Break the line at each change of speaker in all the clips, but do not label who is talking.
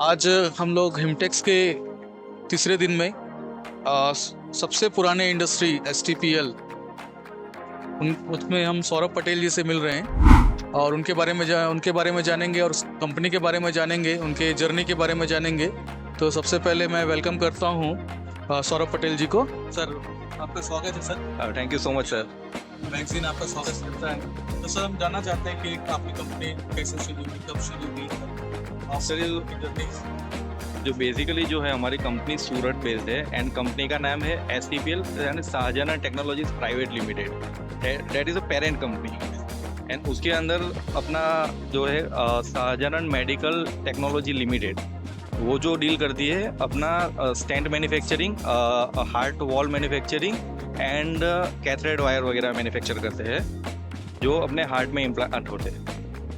आज हम लोग हिमटेक्स के तीसरे दिन में सबसे पुराने इंडस्ट्री STPL उसमें हम सौरभ पटेल जी से मिल रहे हैं और उनके बारे में जानेंगे और कंपनी के बारे में जानेंगे, उनके जर्नी के बारे में जानेंगे। तो सबसे पहले मैं वेलकम करता हूँ सौरभ पटेल जी को। सर, आपका स्वागत है sir.
Thank you so much sir.
Magazine आपका स्वागत करता है। तो सर, हम जानना चाहते हैं कि आपकी कंपनी कैसे शुरू हुई, कब शुरू हुई सर,
जो बेसिकली जो है हमारी कंपनी सूरत बेस्ड है एंड कंपनी का नाम है STPL यानी Shahjahan technologies private limited. That is a parent company and उसके अंदर अपना जो है शाहजहां मेडिकल टेक्नोलॉजी लिमिटेड वो जो डील करती है अपना stent manufacturing, heart wall manufacturing and catheter wire वगैरह मैन्युफैक्चर करते हैं जो अपने हार्ट में इम्प्लांट होते हैं।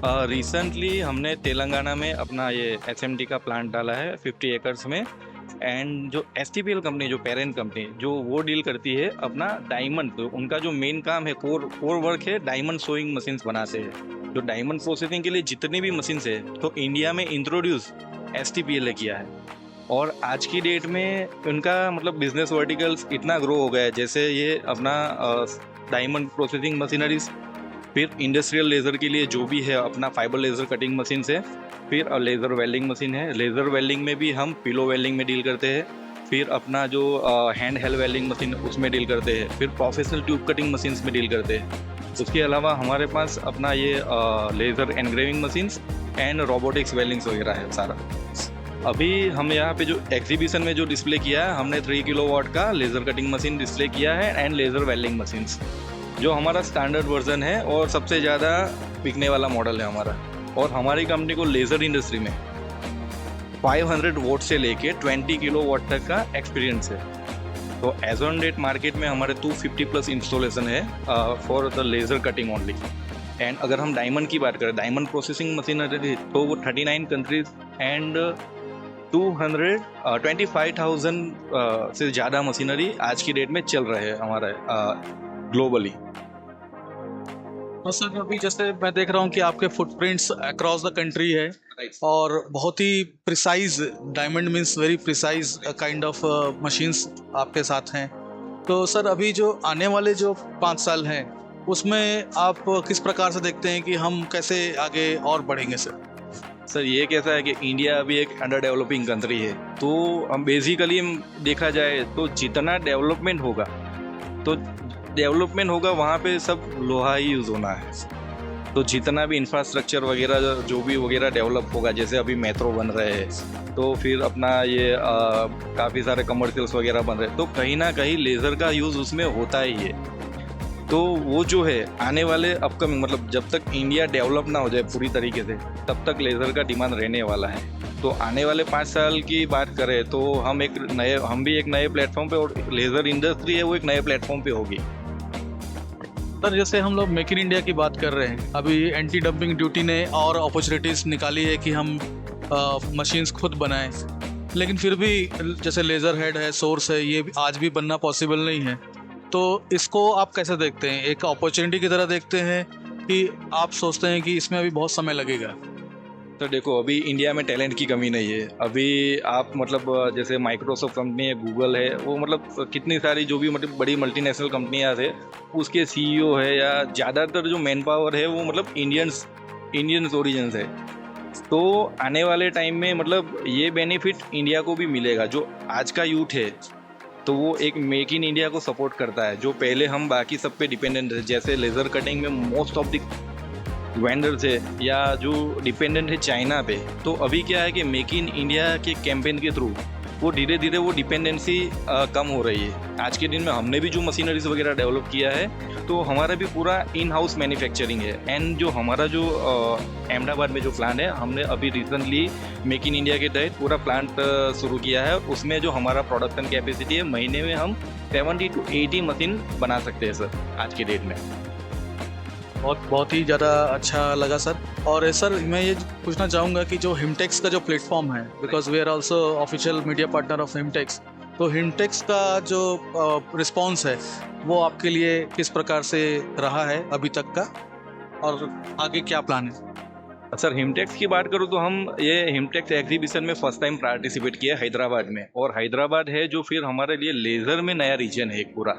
रिसेंटली हमने तेलंगाना में अपना ये SMT का प्लांट डाला है 50 एकर्स में। एंड जो STPL कंपनी जो पेरेंट कंपनी जो वो डील करती है अपना डायमंड, तो उनका जो मेन काम है कोर वर्क है डायमंड सोइंग मशीन्स बनाते हैं। जो डायमंड प्रोसेसिंग के लिए जितनी भी मशीन्स है तो इंडिया में इंट्रोड्यूस STPL ने किया है। और आज की डेट में उनका मतलब बिजनेस वर्टिकल्स इतना ग्रो हो गया है, जैसे ये अपना डायमंड प्रोसेसिंग मशीनरीज, फिर इंडस्ट्रियल लेज़र के लिए जो भी है अपना फाइबर लेज़र कटिंग मशीन से, फिर लेज़र वेल्डिंग मशीन है। लेज़र वेल्डिंग में भी हम पिलो वेल्डिंग में डील करते हैं, फिर अपना जो हैंड हेल्ड वेल्डिंग मशीन उसमें डील करते हैं, फिर प्रोफेशनल ट्यूब कटिंग मशीन्स में डील करते हैं। उसके अलावा हमारे पास अपना ये laser engraving machines and robotics weldings वगैरह है सारा। अभी हम यहाँ पे जो एग्जीबिशन में जो डिस्प्ले किया है हमने 3 किलोवाट का लेज़र कटिंग मशीन डिस्प्ले किया है एंड लेज़र वेल्डिंग मशीन्स जो हमारा स्टैंडर्ड वर्जन है और सबसे ज़्यादा बिकने वाला मॉडल है हमारा। और हमारी कंपनी को लेज़र इंडस्ट्री में 500 वोट से लेके 20 किलोवाट तक का एक्सपीरियंस है। तो एज ऑन डेट मार्केट में हमारे 250 प्लस इंस्टॉलेशन है for the laser cutting only. And अगर हम डायमंड की बात करें, डायमंड प्रोसेसिंग मशीनरी, तो वो 39 कंट्रीज एंड 225,000 से ज़्यादा मशीनरी आज की डेट में चल रहे हैं हमारा ग्लोबली।
और सर, अभी जैसे मैं देख रहा हूँ कि आपके फुटप्रिंट्स अक्रॉस द कंट्री है और बहुत ही precise, diamond means very precise kind of machines आपके साथ हैं। तो सर, अभी जो आने वाले जो 5 साल हैं उसमें आप किस प्रकार से देखते हैं कि हम कैसे आगे और बढ़ेंगे सर?
ये कैसा है कि इंडिया अभी एक अंडर डेवलपिंग कंट्री है, तो हम बेसिकली देखा जाए तो जितना डेवलपमेंट होगा वहाँ पे सब लोहा ही यूज़ होना है। तो जितना भी इंफ्रास्ट्रक्चर वगैरह जो भी वगैरह डेवलप होगा, जैसे अभी मेट्रो बन रहे हैं, तो फिर अपना ये काफ़ी सारे कमर्शियल्स वगैरह बन रहे हैं, तो कहीं ना कहीं लेज़र का यूज़ उसमें होता ही है। तो वो जो है आने वाले अपकमिंग, मतलब जब तक इंडिया डेवलप ना हो जाए पूरी तरीके से तब तक लेज़र का डिमांड रहने वाला है। तो आने वाले 5 साल की बात करें तो हम भी एक नए प्लेटफॉर्म पे, और लेज़र इंडस्ट्री है वो एक नए प्लेटफॉर्म पे होगी।
सर, जैसे हम लोग मेक इन इंडिया की बात कर रहे हैं, अभी एंटी डंपिंग ड्यूटी ने और अपॉर्चुनिटीज़ निकाली है कि हम मशीन्स खुद बनाएं, लेकिन फिर भी जैसे लेज़र हेड है, सोर्स है, ये आज भी बनना पॉसिबल नहीं है। तो इसको आप कैसे देखते हैं? एक अपॉर्चुनिटी की तरह देखते हैं कि आप सोचते हैं कि इसमें अभी बहुत समय लगेगा?
तो देखो, अभी इंडिया में टैलेंट की कमी नहीं है। अभी आप मतलब जैसे माइक्रोसॉफ्ट कंपनी है, गूगल है, वो मतलब कितनी सारी जो भी मतलब बड़ी मल्टीनेशनल कंपनियां है उसके CEO है या ज़्यादातर जो मैन पावर है वो मतलब इंडियंस ओरिजिन है। तो आने वाले टाइम में मतलब ये बेनिफिट इंडिया को भी मिलेगा। जो आज का यूथ है तो वो एक मेक इन इंडिया को सपोर्ट करता है, जो पहले हम बाकी सब पे डिपेंडेंट है। जैसे लेज़र कटिंग में मोस्ट ऑफ द वेंडर्स है या जो डिपेंडेंट है चाइना पे, तो अभी क्या है कि मेक इन इंडिया के कैंपेन के थ्रू वो धीरे धीरे वो डिपेंडेंसी कम हो रही है। आज के दिन में हमने भी जो मशीनरीज वगैरह डेवलप किया है तो हमारा भी पूरा इन हाउस मैन्युफैक्चरिंग है। एंड जो हमारा जो अहमदाबाद में जो प्लांट है, हमने अभी रिसेंटली मेक इन इंडिया के तहत पूरा प्लांट शुरू किया है। उसमें जो हमारा प्रोडक्शन कैपेसिटी है, महीने में हम 70 to 80 मशीन बना सकते हैं सर आज की डेट में।
बहुत ही ज़्यादा अच्छा लगा सर। और सर, मैं ये पूछना चाहूँगा कि जो हिमटेक्स का जो प्लेटफॉर्म है, because we are also official media partner of Himtex, तो हिमटेक्स का जो रिस्पॉन्स है वो आपके लिए किस प्रकार से रहा है अभी तक का, और आगे क्या प्लान है?
सर हिमटेक्स की बात करूँ तो हम ये हिमटेक्स एग्जीबिशन में फर्स्ट टाइम पार्टिसिपेट किया हैदराबाद में, और हैदराबाद है जो फिर हमारे लिए लेज़र में नया रीजन है एक पूरा।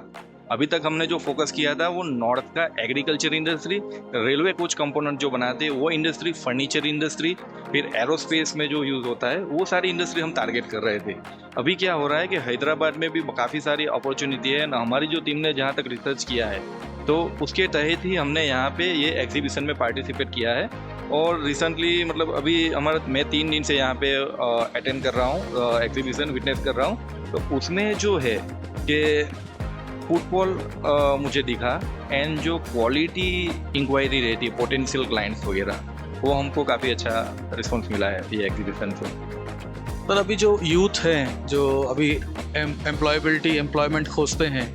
अभी तक हमने जो फोकस किया था वो नॉर्थ का agriculture industry, railway coach component जो बनाते हैं वो इंडस्ट्री, फर्नीचर इंडस्ट्री, फिर एरोस्पेस में जो यूज़ होता है वो सारी इंडस्ट्री हम टारगेट कर रहे थे। अभी क्या हो रहा है कि हैदराबाद में भी काफ़ी सारी अपॉर्चुनिटी है, हमारी जो टीम ने जहाँ तक रिसर्च किया है तो उसके तहत ही हमने यहाँ पे ये एग्जीबिशन में पार्टिसिपेट किया है। और रिसेंटली मतलब अभी हमारा मैं 3 दिन से यहाँ पे अटेंड कर रहा हूँ, एग्जीबिशन विटनेस कर रहा हूँ। तो उसमें जो है कि फुटबॉल मुझे दिखा, एंड जो क्वालिटी इंक्वायरी रहती है पोटेंशियल क्लाइंट्स वगैरह, वो हमको काफ़ी अच्छा रिस्पॉन्स मिला है ये एग्जीबिशन से।
सर अभी जो यूथ हैं जो अभी एम्प्लॉयमेंट खोजते हैं,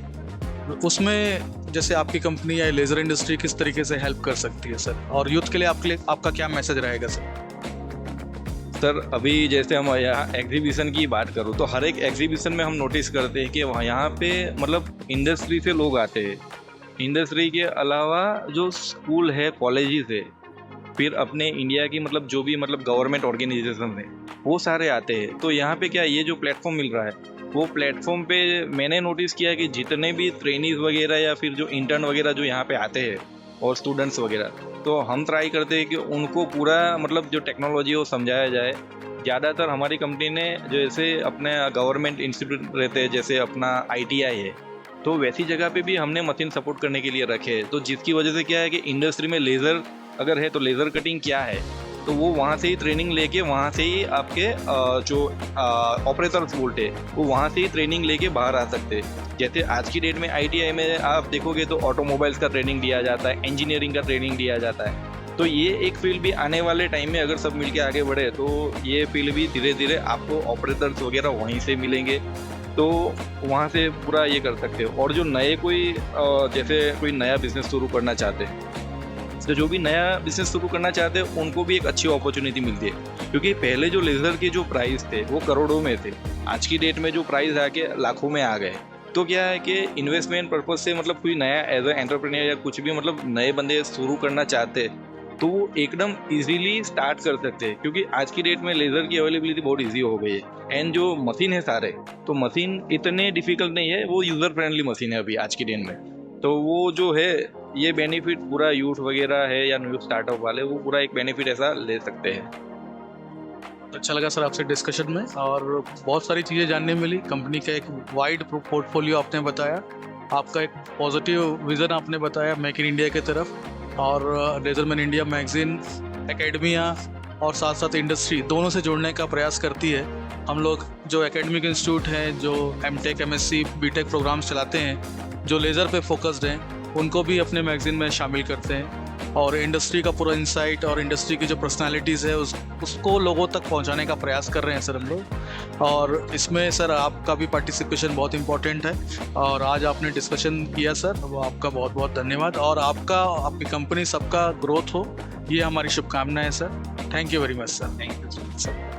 उसमें जैसे आपकी कंपनी या लेज़र इंडस्ट्री किस तरीके से हेल्प कर सकती है सर, और यूथ के लिए आपका क्या मैसेज रहेगा सर?
सर अभी जैसे हम यहाँ एग्जीबिशन की बात करूँ तो हर एक एग्जीबिशन में हम नोटिस करते हैं कि वहाँ यहाँ पे मतलब इंडस्ट्री से लोग आते हैं। इंडस्ट्री के अलावा जो स्कूल है, कॉलेजेस है, फिर अपने इंडिया की मतलब जो भी मतलब गवर्नमेंट ऑर्गेनाइजेशन है वो सारे आते हैं। तो यहाँ पे क्या ये जो प्लेटफॉर्म मिल रहा है वो प्लेटफॉर्म पे मैंने नोटिस किया कि जितने भी ट्रेनीज वगैरह या फिर जो इंटर्न वगैरह जो यहाँ पे आते हैं और स्टूडेंट्स वगैरह, तो हम ट्राई करते हैं कि उनको पूरा मतलब जो टेक्नोलॉजी है वो समझाया जाए। ज़्यादातर हमारी कंपनी ने जैसे अपने गवर्नमेंट इंस्टीट्यूट रहते हैं, जैसे अपना ITI है, तो वैसी जगह पे भी हमने मशीन सपोर्ट करने के लिए रखे हैं। तो जिसकी वजह से क्या है कि इंडस्ट्री में लेज़र अगर है तो लेज़र कटिंग क्या है, तो वो वहाँ से ही ट्रेनिंग लेके वहाँ से ही आपके जो ऑपरेटर्स बोलते हैं वो वहाँ से ही ट्रेनिंग लेके बाहर आ सकते हैं। जैसे आज की डेट में ITI में आप देखोगे तो ऑटोमोबाइल्स का ट्रेनिंग दिया जाता है, इंजीनियरिंग का ट्रेनिंग दिया जाता है। तो ये एक फील्ड भी आने वाले टाइम में अगर सब मिलके आगे बढ़े तो ये फील्ड भी धीरे धीरे आपको ऑपरेटर्स वगैरह वहीं से मिलेंगे, तो वहाँ से पूरा ये कर सकते हो। और जो नए कोई जैसे कोई नया बिजनेस शुरू करना चाहते हैं, तो जो भी नया बिजनेस शुरू करना चाहते हैं उनको भी एक अच्छी अपॉर्चुनिटी मिलती है, क्योंकि पहले जो लेज़र के जो प्राइस थे वो करोड़ों में थे, आज की डेट में जो प्राइस आके लाखों में आ गए। तो क्या है कि इन्वेस्टमेंट पर्पज से मतलब कोई नया एज ए एंटरप्रेन्योर या कुछ भी मतलब नए बंदे शुरू करना चाहते हैं तो वो एकदम इजीली स्टार्ट कर सकते हैं, क्योंकि आज की डेट में लेज़र की अवेलेबिलिटी बहुत इजी हो गई है। एंड जो मशीन है सारे, तो मशीन इतने डिफिकल्ट नहीं है, वो यूज़र फ्रेंडली मशीन है अभी आज की डेट में। तो वो जो है ये बेनिफिट पूरा यूथ वगैरह है या न्यू स्टार्टअप वाले वो पूरा एक बेनिफिट ऐसा ले सकते हैं।
अच्छा लगा सर आपसे डिस्कशन में, और बहुत सारी चीज़ें जानने मिली। कंपनी का एक वाइड पोर्टफोलियो आपने बताया, आपका एक पॉजिटिव विज़न आपने बताया मेक इन इंडिया की तरफ, और लेज़रमैन इंडिया मैगजीन एकेडमिया और साथ साथ इंडस्ट्री दोनों से जोड़ने का प्रयास करती है। हम लोग जो एकेडमिक इंस्टीट्यूट हैं, जो MTech MSc BTech प्रोग्राम्स चलाते हैं, जो लेज़र पे फोकस्ड हैं, उनको भी अपने मैगज़ीन में शामिल करते हैं, और इंडस्ट्री का पूरा इंसाइट और इंडस्ट्री की जो पर्सनालिटीज़ है उसको लोगों तक पहुंचाने का प्रयास कर रहे हैं सर हम लोग। और इसमें सर आपका भी पार्टिसिपेशन बहुत इम्पोर्टेंट है, और आज आपने डिस्कशन किया सर, वो आपका बहुत बहुत धन्यवाद। और आपकी कंपनी सबका ग्रोथ हो, ये हमारी शुभकामनाएं sir. Thank you very much sir.
Thank you sir.